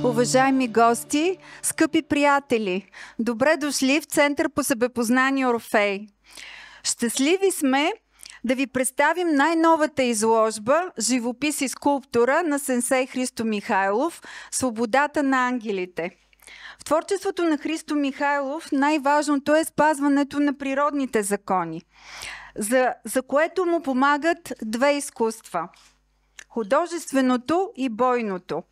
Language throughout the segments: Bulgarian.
Уважаеми гости, скъпи приятели, добре дошли в Център по себепознание Орфей. Щастливи сме да ви представим най-новата изложба «Живопис и скулптура» на сенсей Христо Михайлов «Свободата на ангелите». В творчеството на Христо Михайлов най-важното е спазването на природните закони, за което му помагат две изкуства – художественото и бойното.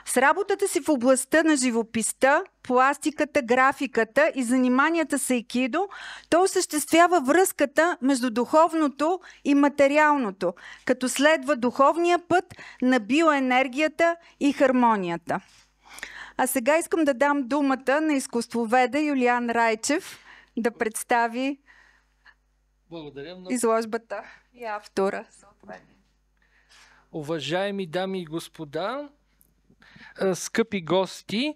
С работата си в областта на живописта, пластиката, графиката и заниманията с айкидо, той осъществява връзката между духовното и материалното, като следва духовния път на биоенергията и хармонията. А сега искам да дам думата на изкуствоведа Юлиан Райчев да представи изложбата и автора. Уважаеми дами и господа, скъпи гости,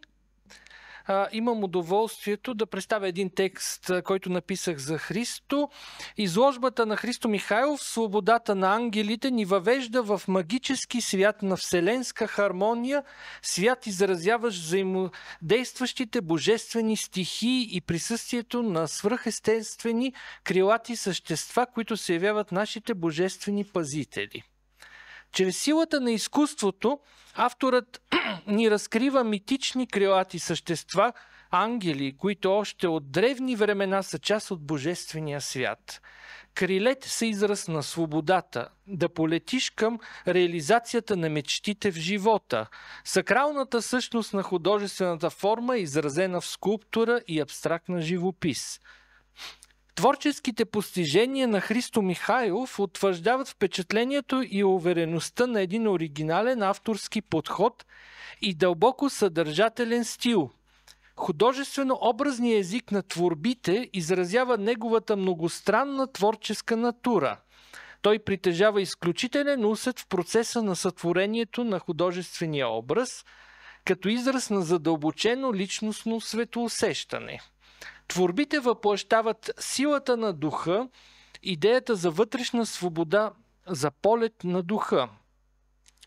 имам удоволствието да представя един текст, който написах за Христо. Изложбата на Христо Михайлов «Свободата на ангелите» ни въвежда в магически свят на вселенска хармония, свят изразяващ взаимодействащите божествени стихии и присъствието на свръхестествени крилати същества, които се явяват нашите божествени пазители. Чрез силата на изкуството авторът ни разкрива митични крилати същества, ангели, които още от древни времена са част от божествения свят. Крилете са израз на свободата, да полетиш към реализацията на мечтите в живота. Сакралната същност на художествената форма е изразена в скулптура и абстрактна живопис. Творческите постижения на Христо Михайлов утвърждават впечатлението и увереността на един оригинален авторски подход и дълбоко съдържателен стил. Художествено-образният език на творбите изразява неговата многостранна творческа натура. Той притежава изключителен усет в процеса на сътворението на художествения образ, като израз на задълбочено личностно светоусещане. Творбите въплъщават силата на духа, идеята за вътрешна свобода, за полет на духа.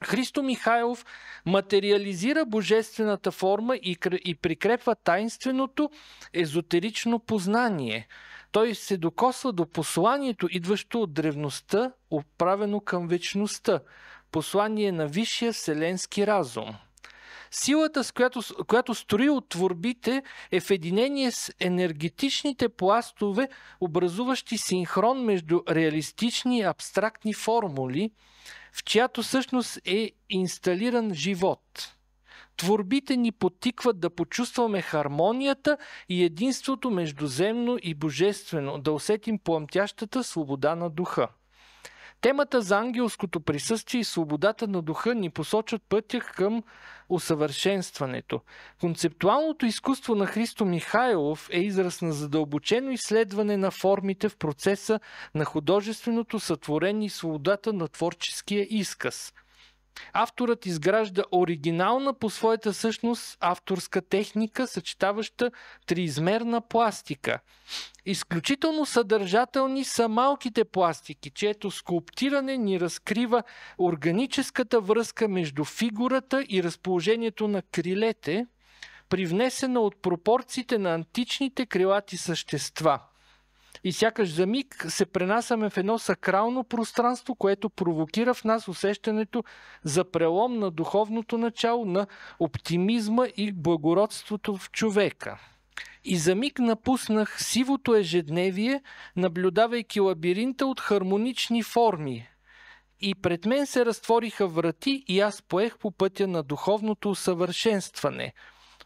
Христо Михайлов материализира божествената форма и прикрепва таинственото езотерично познание. Той се докосва до посланието, идващо от древността, отправено към вечността. Послание на висшия вселенски разум. Силата, с която строи от творбите, е в единение с енергетичните пластове, образуващи синхрон между реалистични и абстрактни формули, в чиято същност е инсталиран живот. Творбите ни подтикват да почувстваме хармонията и единството между земно и божествено, да усетим пламтящата свобода на духа. Темата за ангелското присъствие и свободата на духа ни посочват пътя към усъвършенстването. Концептуалното изкуство на Христо Михайлов е израз на задълбочено изследване на формите в процеса на художественото сътворение и свободата на творческия изказ. Авторът изгражда оригинална по своята същност авторска техника, съчетаваща триизмерна пластика. Изключително съдържателни са малките пластики, чието скулптиране ни разкрива органическата връзка между фигурата и разположението на крилете, привнесена от пропорциите на античните крилати същества. И сякаш за миг се пренасяме в едно сакрално пространство, което провокира в нас усещането за прелом на духовното начало, на оптимизма и благородството в човека. И за миг напуснах сивото ежедневие, наблюдавайки лабиринта от хармонични форми. И пред мен се разтвориха врати и аз поех по пътя на духовното усъвършенстване.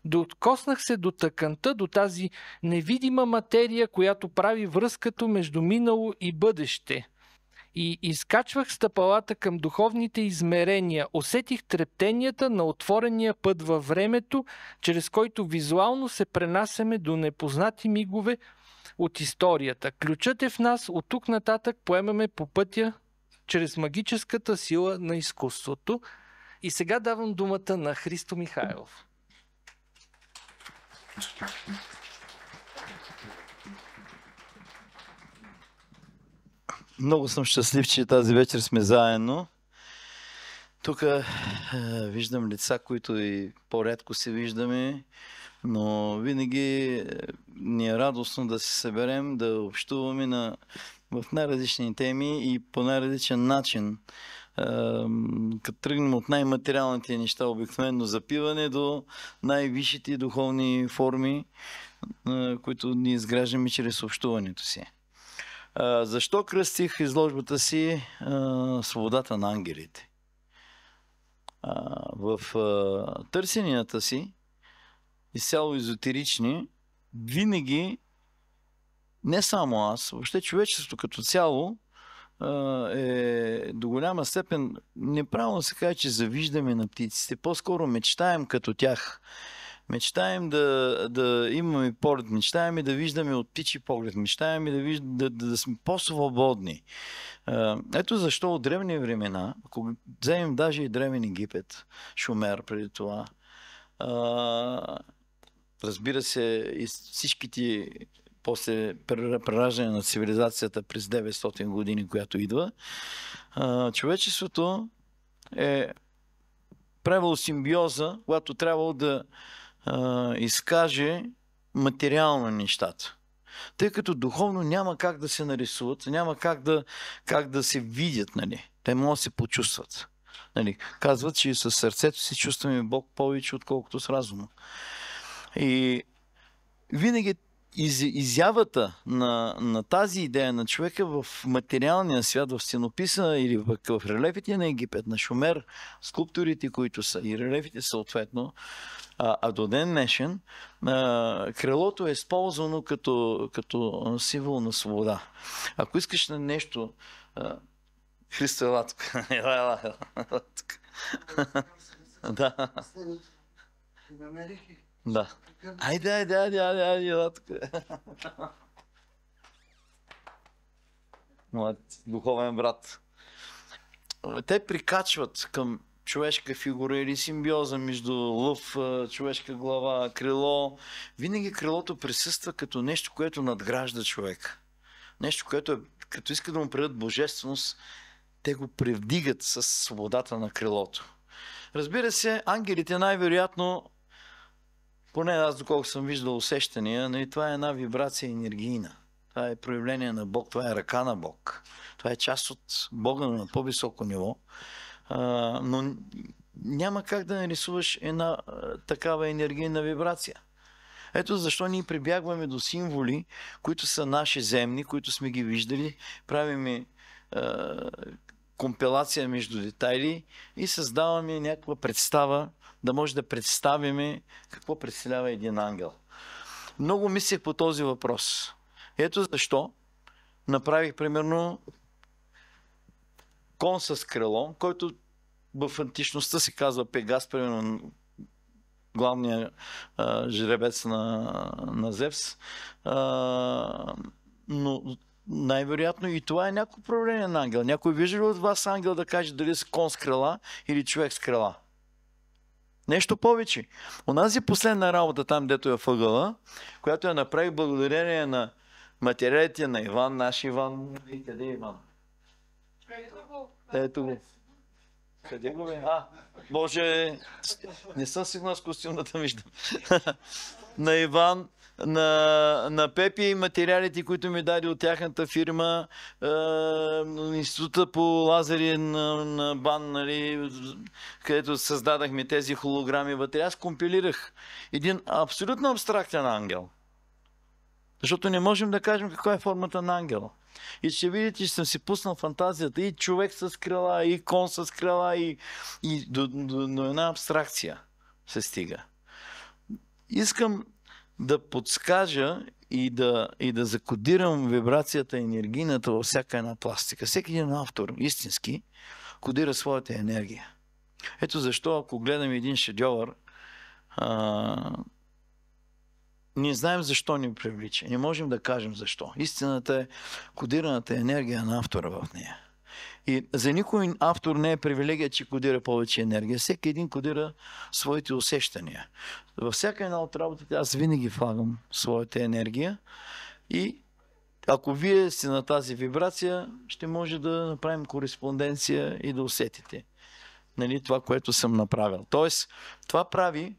Докоснах се до тъканта, до тази невидима материя, която прави връзката между минало и бъдеще. И изкачвах стъпалата към духовните измерения. Усетих трептенията на отворения път във времето, чрез който визуално се пренасяме до непознати мигове от историята. Ключът е в нас, от тук нататък поемаме по пътя чрез магическата сила на изкуството. И сега давам думата на Христо Михайлов. Много съм щастлив, че тази вечер сме заедно. Тук виждам лица, които и по-рядко се виждаме, но винаги ни е радостно да се съберем, да общуваме в най-различни теми и по най-различен начин. Като тръгнем от най-материалните неща, обикновено запиване, до най-висшите духовни форми, които ни изграждаме чрез общуването си. Защо кръстих изложбата си "Свободата на ангелите"? В търсенията си, изцяло езотерични, винаги, не само аз, въобще човечеството като цяло, е до голяма степен неправилно се каже, че завиждаме на птиците. По-скоро мечтаем като тях. Мечтаем да имаме полет, мечтаем да виждаме от птичи поглед, мечтаем да сме по-свободни. Ето защо от древни времена, ако вземем даже и древен Египет, Шумер преди това, разбира се, и всичките после прераждане на цивилизацията през 900 години, която идва, човечеството е правило симбиоза, когато трябвало да изкаже материално нещата. Тъй като духовно няма как да се нарисуват, няма как да се видят, нали. Те могат да се почувстват. Нали. Казват, че със сърцето си чувстваме Бог повече, отколкото с разума. И винаги изявата на тази идея на човека в материалния свят, в стенописа или в релефите на Египет, на Шумер, скулптурите, които са и релефите съответно, а до ден днешен, крилото е използвано като символ на свобода. Ако искаш на нещо, Христо, ела тук. Ела тук. Да. Да. Айде, ела тук. Моят духовен брат. Те прикачват към човешка фигура или симбиоза между лъв, човешка глава, крило. Винаги крилото присъства като нещо, което надгражда човека. Нещо, което като иска да му предадат божественост, те го превдигат с свободата на крилото. Разбира се, ангелите най-вероятно, поне аз доколко съм виждал усещания, но и това е една вибрация енергийна. Това е проявление на Бог, това е ръка на Бог. Това е част от Бога на по-високо ниво. Но няма как да нарисуваш една такава енергийна вибрация. Ето защо ние прибягваме до символи, които са наши земни, които сме ги виждали, правиме компилация между детайли и създаваме някаква представа, да може да представиме какво представлява един ангел. Много мислех по този въпрос. Ето защо направих примерно кон с крило, който в античността се казва Пегас, примерно главният жребец на Зевс. Но най-вероятно и това е някакво проявление на ангел. Някой вижда ли от вас ангел да каже дали са кон с крила или човек с крила? Нещо повече. Онази последна работа там, дето е въгъла, която я направих благодарение на материалите на Иван, наш Иван. И къде е Иван? Ето го. Къде го бе? Може, не съм сигурен с костюмната виждам. На Иван, на Пепи и материалите, които ми даде от тяхната фирма, института по лазери на БАН, нали, където създадахме тези холограми вътре. Аз компилирах един абсолютно абстрактен ангел. Защото не можем да кажем каква е формата на ангела. И ще видите, че съм си пуснал фантазията и човек с крила, и кон с крила, и до една абстракция се стига. Искам да подскажа и да закодирам вибрацията енергийната във всяка една пластика. Всеки един автор, истински, кодира своята енергия. Ето защо, ако гледам един шедьовър, не знаем защо ни привлича. Не можем да кажем защо. Истината е кодираната енергия на автора в нея. И за никой автор не е привилегия, че кодира повече енергия. Всеки един кодира своите усещания. Във всяка една от работите аз винаги влагам своята енергия и ако вие сте на тази вибрация, ще може да направим кореспонденция и да усетите, нали, това, което съм направил. Тоест, това прави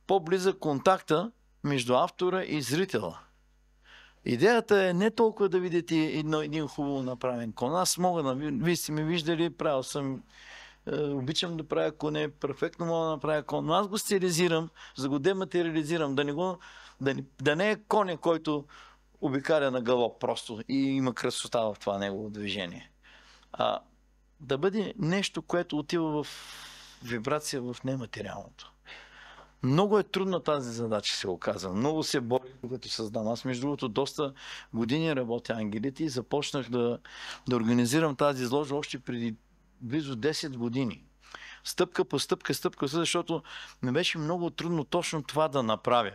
по-близък контакта между автора и зрителя. Идеята е не толкова да видите един хубаво направен кон. Аз мога да... Вие сте ми виждали, правил съм... обичам да правя коне, перфектно мога да направя кон, но аз го стилизирам, за да го дематериализирам, да не е коне, който обикаля на галоп просто и има красота в това негово движение. А да бъде нещо, което отива в вибрация в нематериалното. Много е трудна тази задача, се оказа. Много се боря, когато създам. Аз, между другото, доста години работя ангелите и започнах да организирам тази изложба още преди близо 10 години. Стъпка по стъпка, защото ми беше много трудно точно това да направя.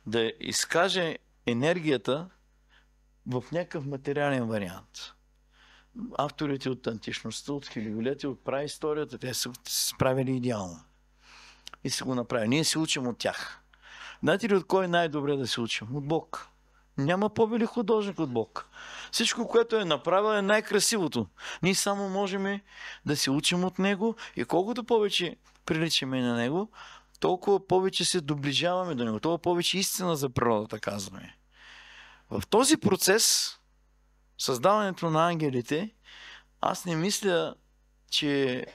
Да изкаже енергията в някакъв материален вариант. Авторите от античността, от хилядолетия, от праисторията, те са се справили идеално. И се го направи. Ние се учим от тях. Знаете ли от кой е най-добре да се учим? От Бог. Няма по-велик художник от Бог. Всичко, което е направил, е най-красивото. Ние само можем да се учим от Него и колкото повече приличаме на Него, толкова повече се доближаваме до Него. Толкова повече истина за природата казваме. В този процес, създаването на ангелите, аз не мисля, че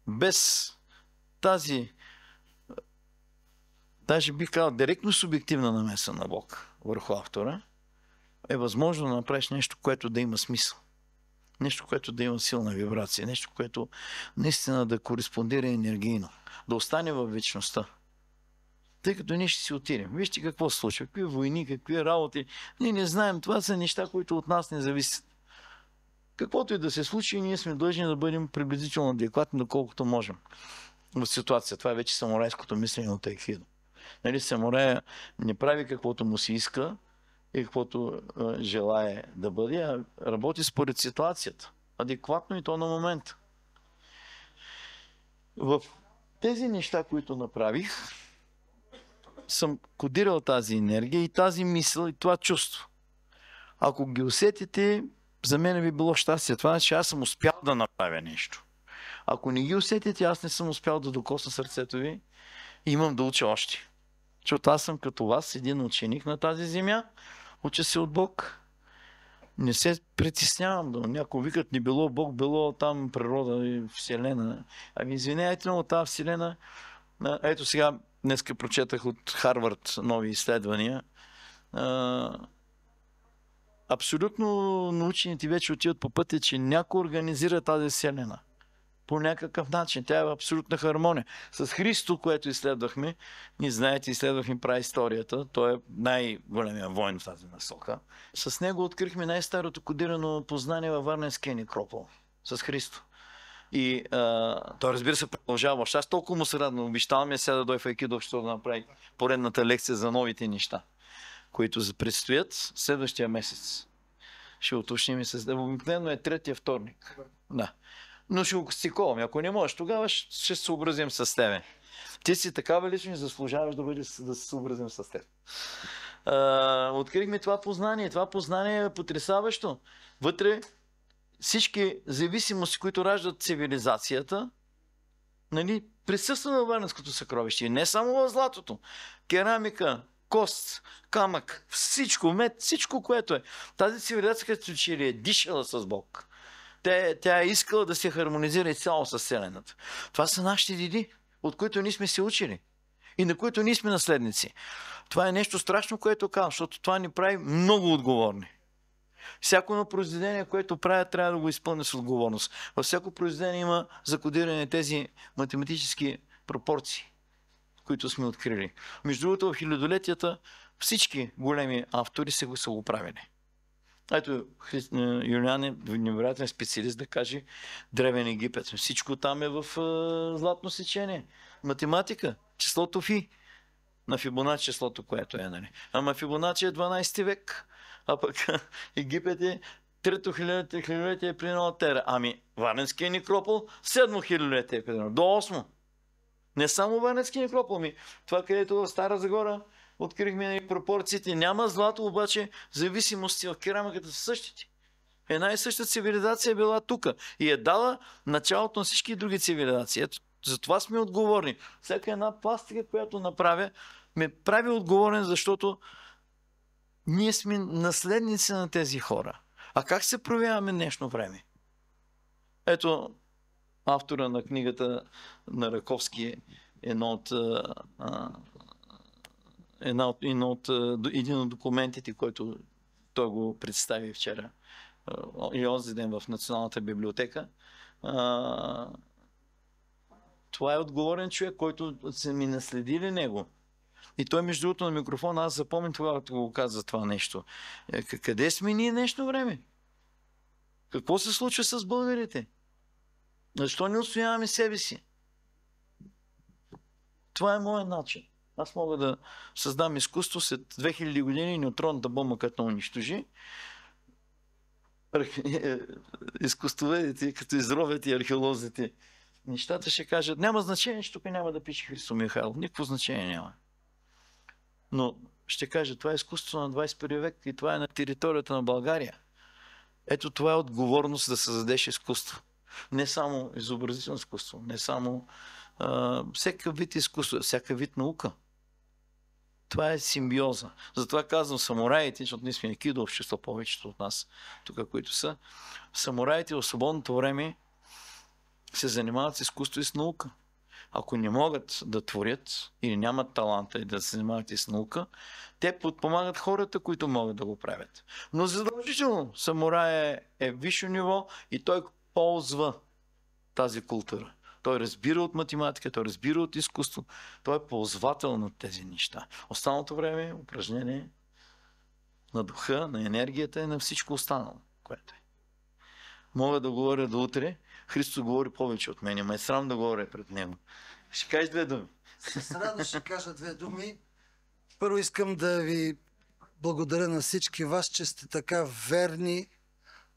без тази, даже бих казал, директно субективна намеса на Бог върху автора, е възможно да направиш нещо, което да има смисъл. Нещо, което да има силна вибрация. Нещо, което наистина да кореспондира енергийно. Да остане във вечността. Тъй като ние ще си отидем. Вижте какво се случва. Какви войни, какви работи. Ние не знаем. Това са неща, които от нас не зависят. Каквото и да се случи, ние сме длъжни да бъдем приблизително адекватни, доколкото можем. В ситуация. Това е вече самурайското мислене от айкидо. Нали, самурая не прави каквото му се иска и каквото желае да бъде, а работи според ситуацията. Адекватно и то на момента. В тези неща, които направих, съм кодирал тази енергия и тази мисъл и това чувство. Ако ги усетите, за мен би било щастие. Това значи, че аз съм успял да направя нещо. Ако не ги усетите, аз не съм успял да докосна сърцето ви и имам да уча още. Защото аз съм като вас, един ученик на тази земя, уча се от Бог. Не се притеснявам. Някой викат, не било Бог, било там природа и вселена. Ами извинявайте, но тази вселена... Ето сега, днеска прочетах от Харвард нови изследвания. Абсолютно научените вече отиват по пътя, че някой организира тази вселена. По някакъв начин. Тя е в абсолютна хармония. С Христо, което изследвахме, ние знаете, изследвахме праисторията, той е най-големия войн в тази насока. С него открихме най-старото кодирано познание във Варненския некропол. С Христо. И той, разбира се, продължава. Аз толкова му се радвам. Обещавам я сега да дойде в айкидо, защото да направи поредната лекция за новите неща, които предстоят следващия месец. Ще уточним и с... Обикновено е третия вторник. Да. Но ще го стиковаме. Ако не можеш, тогава ще се съобразим с тебе. Ти си такава личност, заслужаваш да се съобразим с теб. Открихме това познание. Това познание е потресаващо. Вътре всички зависимости, които раждат цивилизацията, нали, присъства във Варненското съкровище. И не само в златото. Керамика, кост, камък, всичко, мед, всичко, което е. Тази цивилизация, като че ли е дишала с Бог. Тя е искала да се хармонизира изцяло с Вселената. Това са нашите деди, от които ние сме се учили и на които ние сме наследници. Това е нещо страшно, което казвам, защото това ни прави много отговорни. Всяко едно произведение, което правя, трябва да го изпълня с отговорност. Във всяко произведение има закодиране тези математически пропорции, които сме открили. Между другото, в хилядолетията всички големи автори са го правили. Ето, Юлиан е невероятен специалист да каже Древен Египет. Всичко там е в златно сечение. Математика, числото Фи. На Фибоначи числото, което е, нали. Ама Фибоначи е 12 век. А пък Египет е 3-то хилядолетие е при нова тера. Ами Варненския некропол 7-то хилядолетие е при нова. До 8-то. Не само Варненския некропол. Това, където в Стара Загора открихме и пропорциите. Няма злато, обаче зависимости в керамиката са същите. Една и съща цивилизация е била тук и е дала началото на всички други цивилизации. Ето, за това сме отговорни. Всяка една пластика, която направя, ме прави отговорен, защото ние сме наследници на тези хора. А как се проявяваме днешно време? Ето, автора на книгата на Раковски, един от документите, който той го представи вчера и онзи ден в Националната библиотека. Това е отговорен човек, който са ми наследили него. И той, между другото, на микрофона, аз запомням това, като го каза това нещо. Къде сме ние днешно време? Какво се случва с българите? Защо не отстояваме себе си? Това е моят начин. Аз мога да създам изкуство след 2000 години, неутронната бомба, като унищожи. Изкуствоведите, като изровят и археолозите, нещата ще кажат, няма значение, че тук няма да пише Христо Михайлов. Никакво значение няма. Но ще кажа, това е изкуство на 21 век и това е на територията на България. Ето това е отговорност да създадеш изкуство. Не само изобразително изкуство, не само всякакъв вид изкуство, всякакъв вид наука. Това е симбиоза. Затова казвам самураите, защото ние сме екидо общество, повечето от нас, тук, които са. Самураите в свободното време се занимават с изкуство и с наука. Ако не могат да творят или нямат таланта и да се занимават и с наука, те подпомагат хората, които могат да го правят. Но задължително самурай е висше ниво и той ползва тази култура. Той разбира от математика, той разбира от изкуство. Той е ползвател на тези неща. Останалото време е упражнение на духа, на енергията и на всичко останало, което е. Мога да говоря до утре. Христо говори повече от мен. Ме е срам да говоря пред него. Ще кажеш две думи. С радост ще кажа две думи. Първо искам да ви благодаря на всички вас, че сте така верни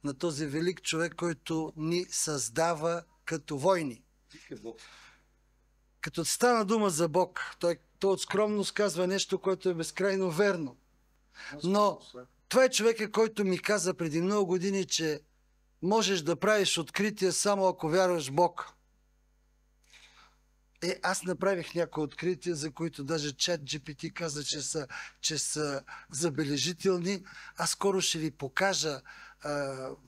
на този велик човек, който ни създава като войни. Като стана дума за Бог, той от скромност казва нещо, което е безкрайно верно. Но това е човека, който ми каза преди много години, че можеш да правиш открития само ако вярваш в Бог. Аз направих някои открития, за които даже ChatGPT каза, че са забележителни. Аз скоро ще ви покажа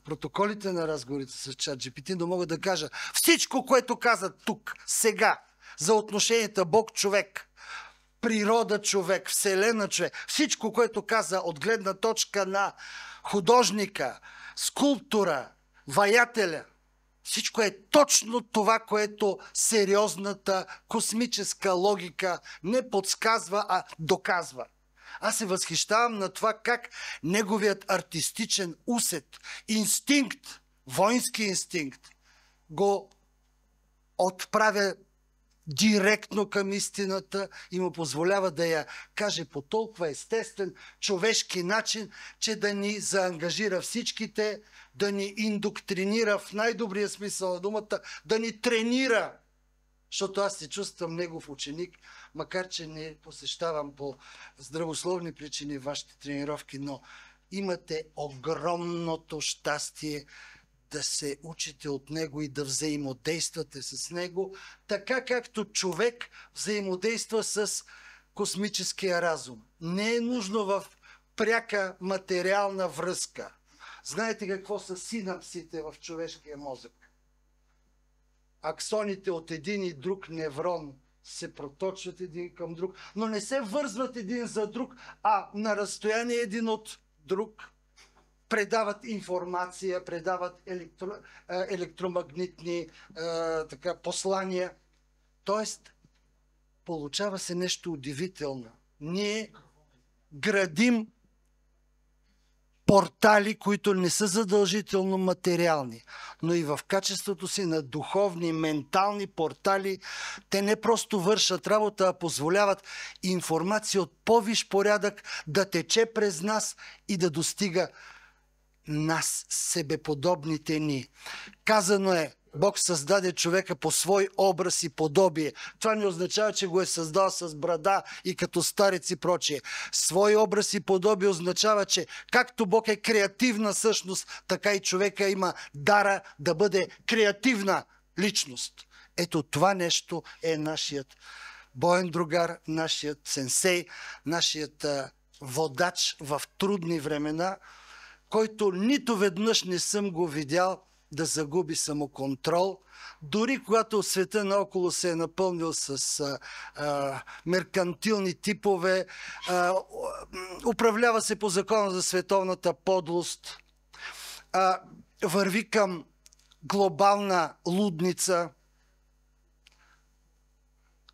протоколите на разговорите с ChatGPT, но мога да кажа всичко, което каза тук, сега, за отношенията Бог-човек, природа-човек, вселена-човек, всичко, което каза от гледна точка на художника, скулптура, ваятеля, всичко е точно това, което сериозната космическа логика не подсказва, а доказва. Аз се възхищавам на това как неговият артистичен усет, инстинкт, воински инстинкт, го отправя директно към истината и му позволява да я каже по толкова естествен, човешки начин, че да ни заангажира всичките, да ни индоктринира в най-добрия смисъл на думата, да ни тренира. Защото аз се чувствам негов ученик, макар че не посещавам по здравословни причини вашите тренировки, но имате огромното щастие да се учите от него и да взаимодействате с него, така както човек взаимодейства с космическия разум. Не е нужно в пряка материална връзка. Знаете какво са синапсите в човешкия мозък? Аксоните от един и друг неврон се проточват един към друг, но не се вързват един за друг, а на разстояние един от друг предават информация, предават електромагнитни послания. Тоест, получава се нещо удивително. Ние градим портали, които не са задължително материални, но и в качеството си на духовни, ментални портали, те не просто вършат работа, а позволяват информация от по-висш порядък да тече през нас и да достига нас, себеподобните ни. Казано е, Бог създаде човека по свой образ и подобие. Това не означава, че го е създал с брада и като старец и прочие. Свой образ и подобие означава, че както Бог е креативна същност, така и човека има дара да бъде креативна личност. Ето това нещо е нашият боен другар, нашият сенсей, нашият водач в трудни времена, който нито веднъж не съм го видял да загуби самоконтрол, дори когато света наоколо се е напълнил с меркантилни типове, управлява се по закона за световната подлост, върви към глобална лудница.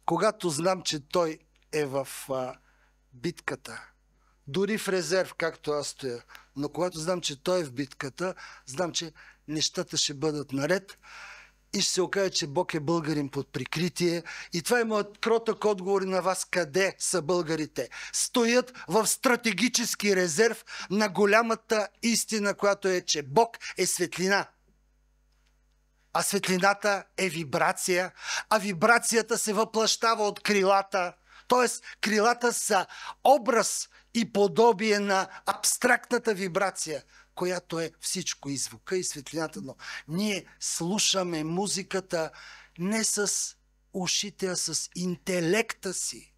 Когато знам, че той е в битката, дори в резерв, както аз стоя, но когато знам, че той е в битката, знам, че нещата ще бъдат наред и ще се окаже, че Бог е българин под прикритие. И това е моят кротък отговор на вас. Къде са българите? Стоят в стратегически резерв на голямата истина, която е, че Бог е светлина. А светлината е вибрация, а вибрацията се въплъщава от крилата. Тоест, крилата са образ и подобие на абстрактната вибрация, която е всичко, и звука, и светлината. Но ние слушаме музиката не с ушите, а с интелекта си.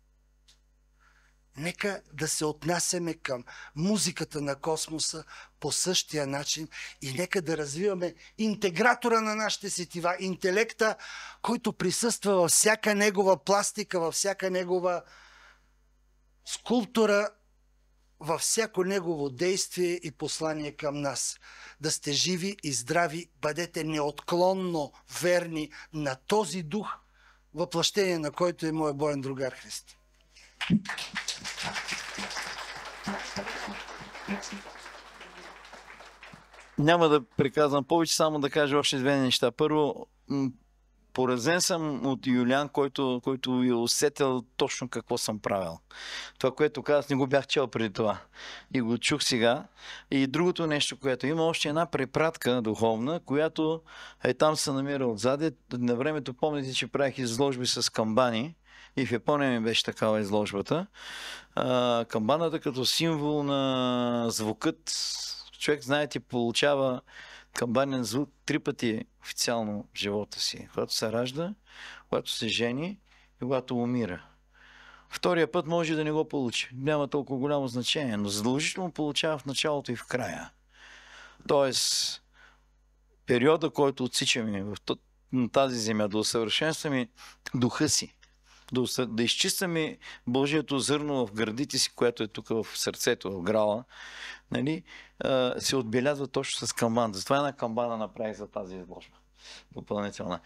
Нека да се отнасяме към музиката на космоса по същия начин и нека да развиваме интегратора на нашите сетива, интелекта, който присъства във всяка негова пластика, във всяка негова скулптура, във всяко негово действие и послание към нас. Да сте живи и здрави, бъдете неотклонно верни на този дух, въплъщение на който е моят боен другар Христо. Няма да приказвам повече, само да кажа още две неща. Първо, поразен съм от Юлиан, който е усетил точно какво съм правил. Това, което казах, не го бях чел преди това. И го чух сега. И другото нещо, което има още една препратка духовна, която там се намира отзади. На времето помните, че правих изложби с камбани. И в Япония ми беше такава изложбата. Камбаната като символ на звукът. Човек, знаете, получава камбанен звук 3 пъти официално в живота си. Когато се ражда, когато се жени и когато умира. Втория път може да не го получи. Няма толкова голямо значение, но задължително получава в началото и в края. Тоест, периода, който отсичаме на тази земя, да усъвършенстваме духа си, да изчистваме Божието зърно в гърдите си, което е тук в сърцето, в грала, нали, се отбелязва точно с камбана. Затова една камбана направих за тази изложба. Допълнителна.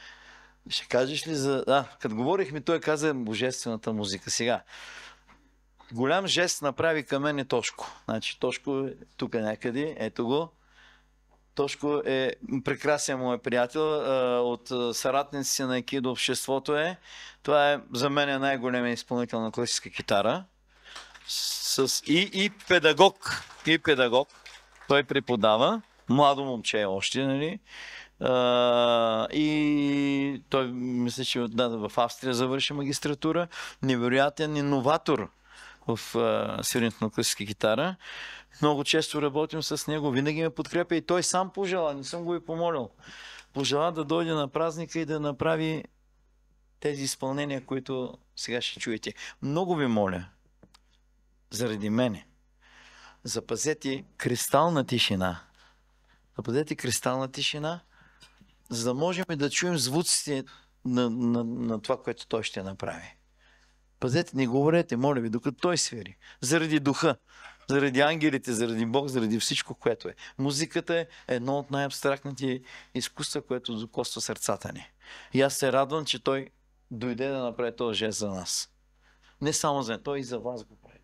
Ще кажеш ли за... като говорихме, той каза божествената музика. Сега, голям жест направи към мен е Тошко. Значи Тошко е тук някъде, ето го. Тошко е прекрасен мой приятел, от съратниците на Айкидо обществото е. Това е за мен е най-големият изпълнител на класическа китара. И педагог. И педагог. Той преподава. Младо момче е още, нали? И той, мисля, че в Австрия завърши магистратура. Невероятен иноватор в свиренето на класическа китара. Много често работим с него, винаги ме подкрепя и той сам пожела, не съм го и помолил. Пожела да дойде на празника и да направи тези изпълнения, които сега ще чуете. Много ви моля, заради мене, запазете кристална тишина. Запазете кристална тишина, за да можем да чуем звуците на това, което той ще направи. Пазете, не говорете, моля ви, докато той свири. Заради духа, заради ангелите, заради Бог, заради всичко, което е. Музиката е едно от най-абстрактните изкуства, което докосва сърцата ни. И аз се радвам, че той дойде да направи този жест за нас. Не само за той, и за вас го прави.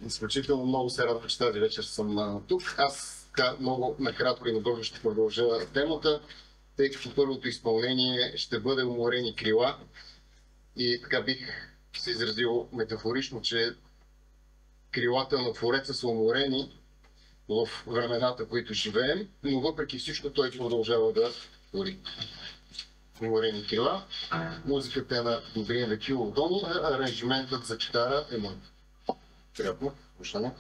Изключително много се радвам, че тази вечер съм тук. Аз много накратко и надолу ще продължа темата, тъй като първото изпълнение ще бъде Уморени крила. И така бих се изразил метафорично, че крилата на Твореца са уморени в времената, в които живеем, но въпреки всичко той продължава да твори. Уморени крила. Музиката е на Добрин Векилов Дони, а аранжиментът за китара е мой. Приятно, слушане.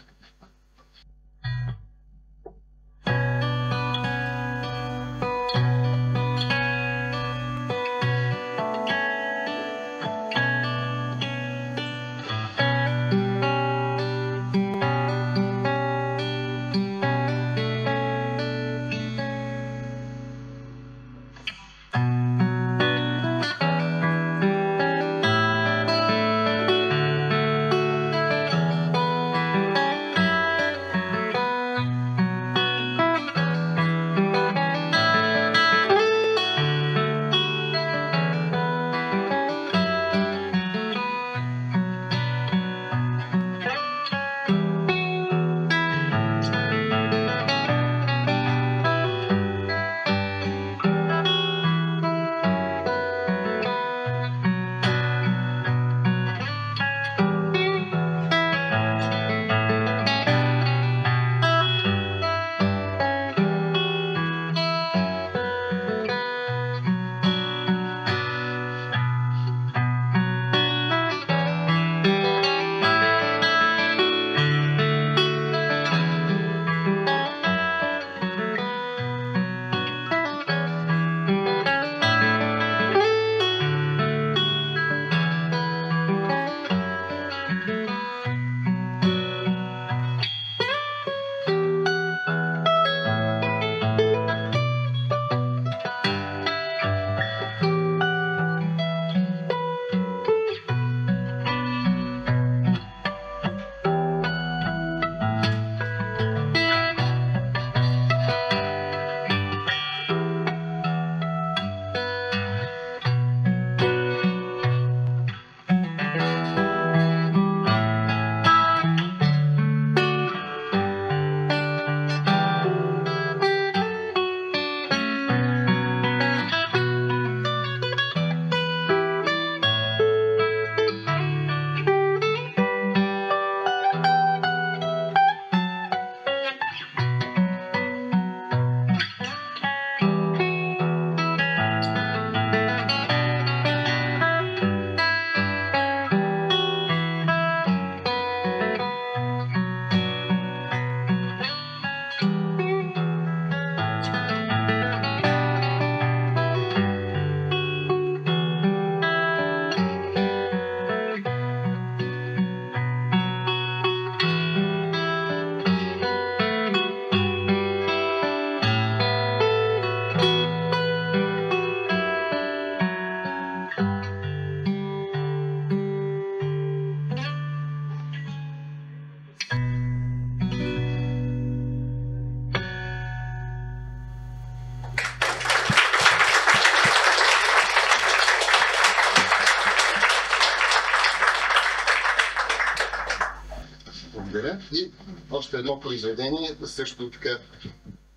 Благодаря. И още едно произведение, също така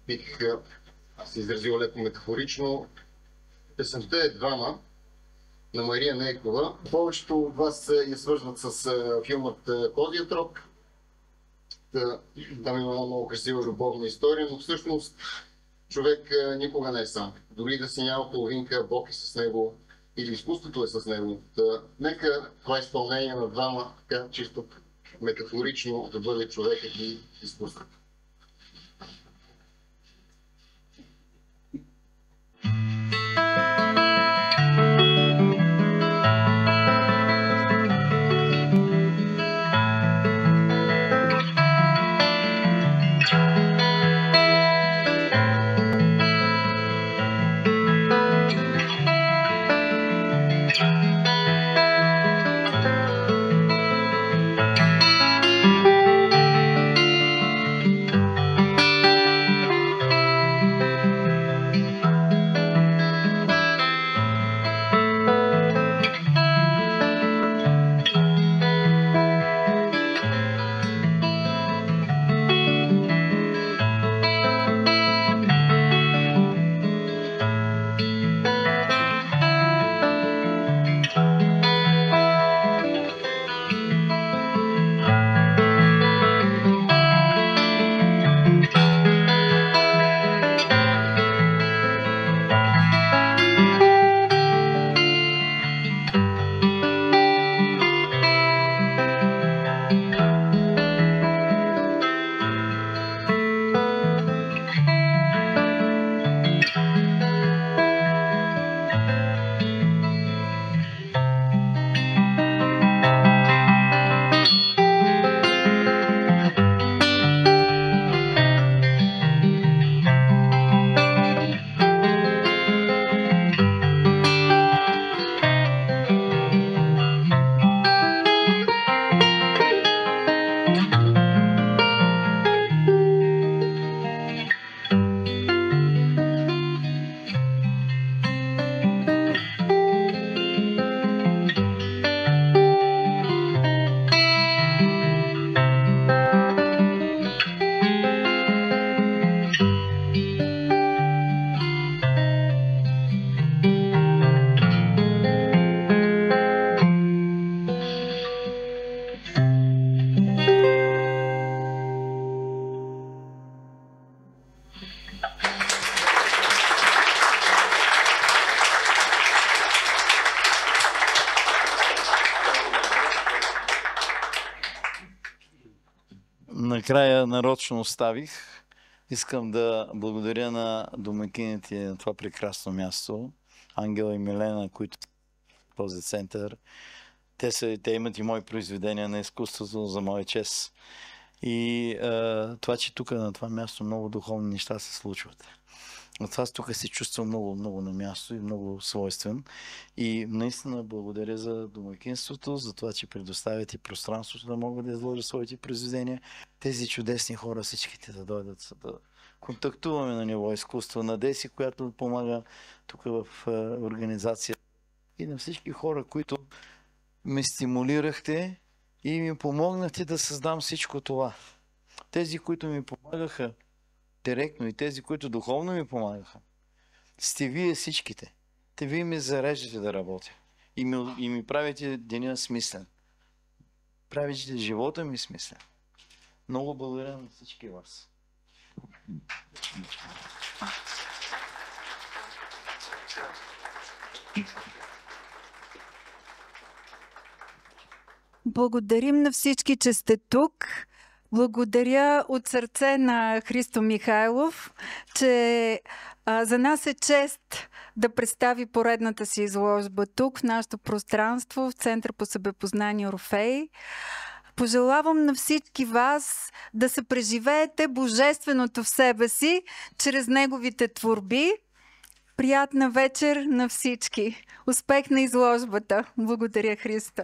бих се изразил леко метафорично. Песента е Двама на Мария Нейкова. Повечето от вас я свързват с филмът Козият рог. Там има една много красива любовна история, но всъщност човек никога не е сам. Дори да си няма половинка, Бог е с него или изкуството е с него. Нека това изпълнение на Двама, така чисто метафорично, да бъде човекът и изкуството. Накрая нарочно оставих. Искам да благодаря на домакините на това прекрасно място, Ангела и Милена, които в този център. Те имат и мои произведения на изкуството за моя чест. И това, че тук на това място много духовни неща се случват. От аз тук се чувствам много на място и много свойствен. И наистина благодаря за домакинството, за това, че предоставяте пространството да могат да изложат своите произведения. Тези чудесни хора, всичките да дойдат, да контактуваме на ниво изкуство, на Деси, която помага тук в организация. И на всички хора, които ме стимулирахте и ми помогнахте да създам всичко това. Тези, които ми помагаха директно и тези, които духовно ми помагаха, сте вие всичките. Вие ми зареждате да работя. И ми правите деня смислен. Правите живота ми смислен. Много благодаря на всички вас. Благодарим на всички, че сте тук. Благодаря от сърце на Христо Михайлов, че за нас е чест да представи поредната си изложба тук, в нашето пространство, в Център по себепознание Орфей. Пожелавам на всички вас да се преживеете божественото в себе си, чрез неговите творби. Приятна вечер на всички! Успех на изложбата! Благодаря, Христо!